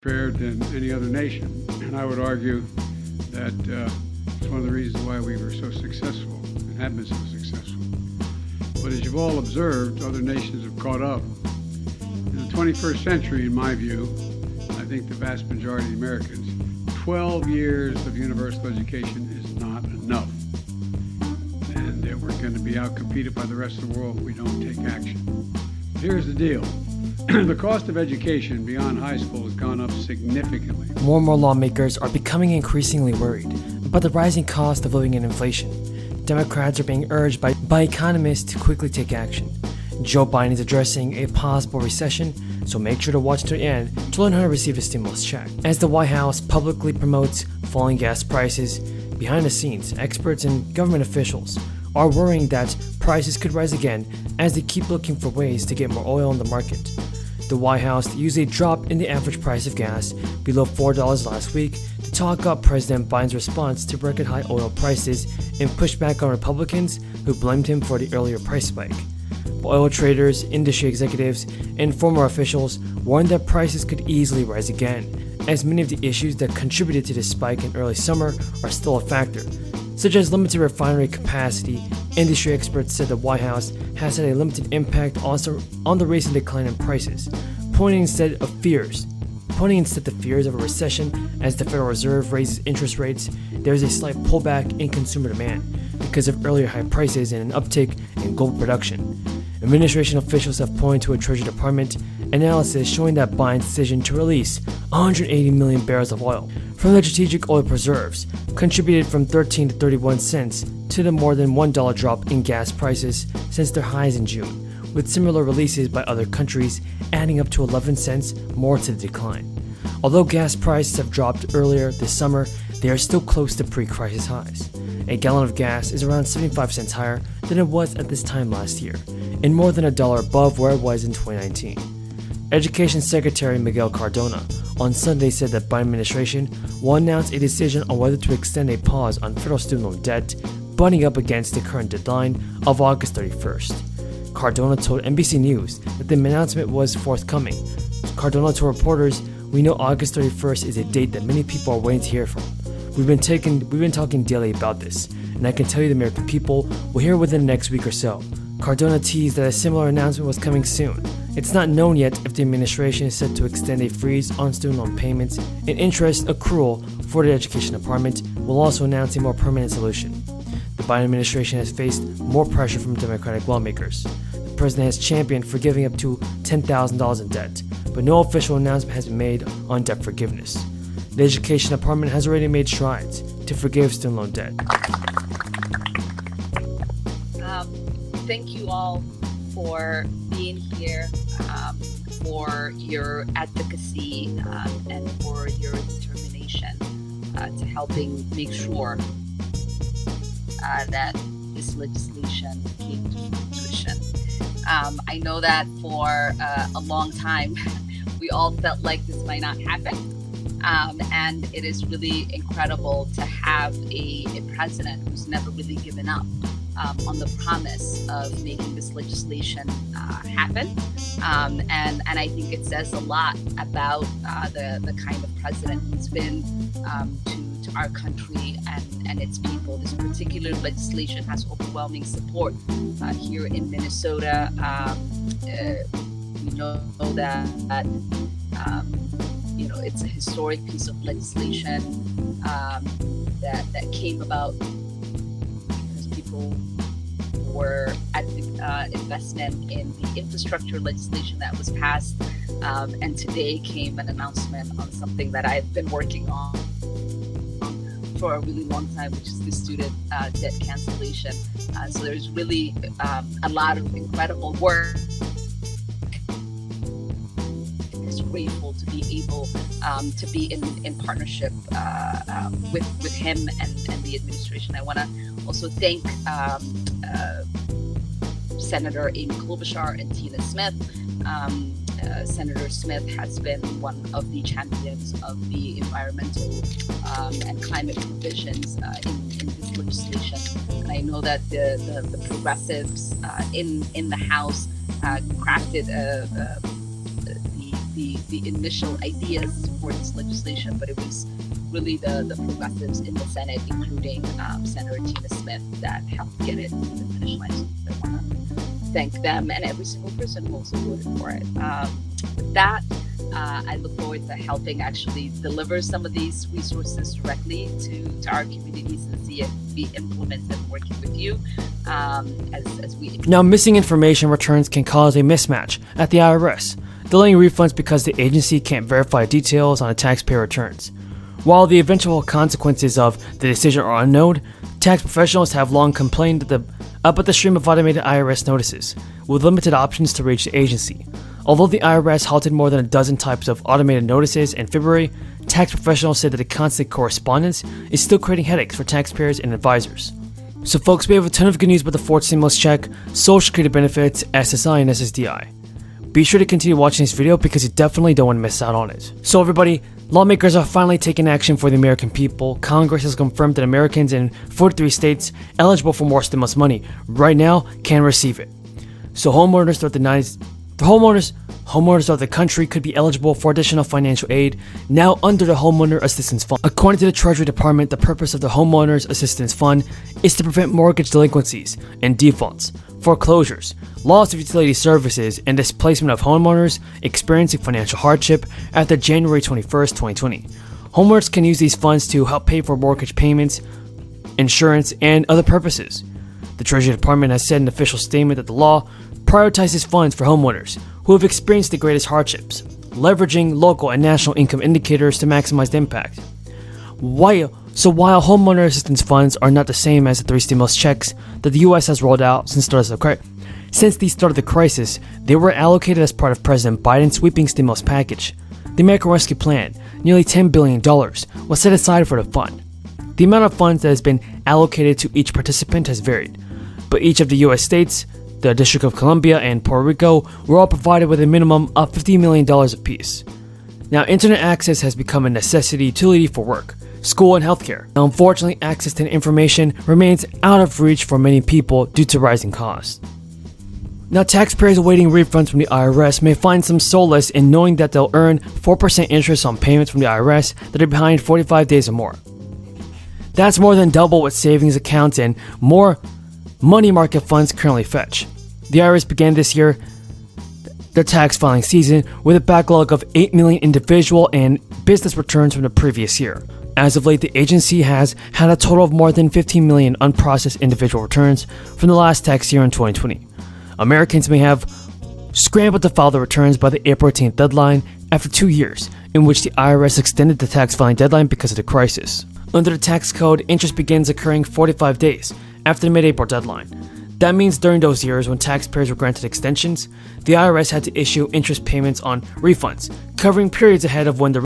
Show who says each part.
Speaker 1: prepared than any other nation. And I would argue that it's one of the reasons why we were so successful and have been so successful. But as you've all observed, other nations have caught up. In the 21st century, in my view, I think the vast majority of Americans, 12 years of universal education is not enough. And that we're going to be outcompeted by the rest of the world if we don't take action. Here's the deal. The cost of education beyond high school has gone up significantly.
Speaker 2: More and more lawmakers are becoming increasingly worried about the rising cost of living and inflation. Democrats are being urged by economists to quickly take action. Joe Biden is addressing a possible recession, so make sure to watch to the end to learn how to receive a stimulus check. As the White House publicly promotes falling gas prices, behind the scenes, experts and government officials are worrying that prices could rise again as they keep looking for ways to get more oil on the market. The White House used a drop in the average price of gas below $4 last week to talk up President Biden's response to record high oil prices and push back on Republicans who blamed him for the earlier price spike. Oil traders, industry executives, and former officials warned that prices could easily rise again, as many of the issues that contributed to the spike in early summer are still a factor, such as limited refinery capacity. Industry experts said the White House has had a limited impact also on the recent decline in prices, pointing instead the fears of a recession. As the Federal Reserve raises interest rates, there is a slight pullback in consumer demand because of earlier high prices and an uptick in global production. Administration officials have pointed to a Treasury Department analysis showing that Biden's decision to release 180 million barrels of oil from the strategic oil preserves contributed from 13 to 31 cents to the more than $1 drop in gas prices since their highs in June, with similar releases by other countries adding up to 11 cents more to the decline. Although gas prices have dropped earlier this summer, they are still close to pre-crisis highs. A gallon of gas is around 75 cents higher than it was at this time last year, and more than $1 above where it was in 2019. Education Secretary Miguel Cardona on Sunday said that Biden administration will announce a decision on whether to extend a pause on federal student loan debt, butting up against the current deadline of August 31st. Cardona told NBC News that the announcement was forthcoming. Cardona told reporters, "We know August 31st is a date that many people are waiting to hear from. We've been talking daily about this, and I can tell you the American people will hear within the next week or so." Cardona teased that a similar announcement was coming soon. It's not known yet if the administration is set to extend a freeze on student loan payments and interest accrual for the Education Department will also announce a more permanent solution. The Biden administration has faced more pressure from Democratic lawmakers. The president has championed forgiving up to $10,000 in debt, but no official announcement has been made on debt forgiveness. The Education Department has already made strides to forgive student loan debt.
Speaker 3: Thank you all for being here, for your advocacy, and for your determination to helping make sure that this legislation came to fruition. I know that for a long time, we all felt like this might not happen. And it is really incredible to have a president who's never really given up on the promise of making this legislation happen. And I think it says a lot about the kind of president he's been to our country and its people. This particular legislation has overwhelming support here in Minnesota. We know that it's a historic piece of legislation that came about because people were at the investment in the infrastructure legislation that was passed. And today came an announcement on something that I've been working on for a really long time, which is the student debt cancellation. So there's really a lot of incredible work. Grateful to be able to be in partnership with him and the administration. I want to also thank Senator Amy Klobuchar and Tina Smith. Senator Smith has been one of the champions of the environmental and climate provisions in this legislation. And I know that the progressives in the House crafted the the initial ideas for this legislation, but it was really the progressives in the Senate, including Senator Tina Smith, that helped get it to the finish line. So I want to thank them and every single person who also voted for it. With that, I look forward to helping actually deliver some of these resources directly to our communities and see it be implemented, working with you as we.
Speaker 2: Now, missing information returns can cause a mismatch at the IRS, delaying refunds because the agency can't verify details on a taxpayer returns. While the eventual consequences of the decision are unknown, tax professionals have long complained about the stream of automated IRS notices, with limited options to reach the agency. Although the IRS halted more than a dozen types of automated notices in February, tax professionals said that the constant correspondence is still creating headaches for taxpayers and advisors. So folks, we have a ton of good news about the fourth stimulus check, Social Security benefits, SSI and SSDI. Be sure to continue watching this video because you definitely don't want to miss out on it. So everybody, lawmakers are finally taking action for the American people. Congress has confirmed that Americans in 43 states eligible for more stimulus money right now can receive it. So homeowners throughout the country could be eligible for additional financial aid now under the Homeowner Assistance Fund. According to the Treasury Department, the purpose of the Homeowners Assistance Fund is to prevent mortgage delinquencies and defaults, foreclosures, loss of utility services, and displacement of homeowners experiencing financial hardship after January 21st, 2020. Homeowners can use these funds to help pay for mortgage payments, insurance, and other purposes. The Treasury Department has said in an official statement that the law prioritizes funds for homeowners who have experienced the greatest hardships, leveraging local and national income indicators to maximize the impact. While homeowner assistance funds are not the same as the three stimulus checks that the U.S. has rolled out since the start of the crisis, they were allocated as part of President Biden's sweeping stimulus package. The American Rescue Plan, nearly $10 billion, was set aside for the fund. The amount of funds that has been allocated to each participant has varied, but each of the U.S. states, the District of Columbia, and Puerto Rico were all provided with a minimum of $50 million apiece. Now, internet access has become a necessity utility for work, school, and healthcare. Now, unfortunately, access to information remains out of reach for many people due to rising costs. Now, taxpayers awaiting refunds from the IRS may find some solace in knowing that they'll earn 4% interest on payments from the IRS that are behind 45 days or more. That's more than double what savings accounts and more money market funds currently fetch. The IRS began this year their tax filing season with a backlog of 8 million individual and business returns from the previous year. As of late, the agency has had a total of more than 15 million unprocessed individual returns from the last tax year in 2020. Americans may have scrambled to file the returns by the April 18th deadline after 2 years, in which the IRS extended the tax filing deadline because of the crisis. Under the tax code, interest begins occurring 45 days after the mid-April deadline. That means during those years when taxpayers were granted extensions, the IRS had to issue interest payments on refunds, covering periods ahead of when the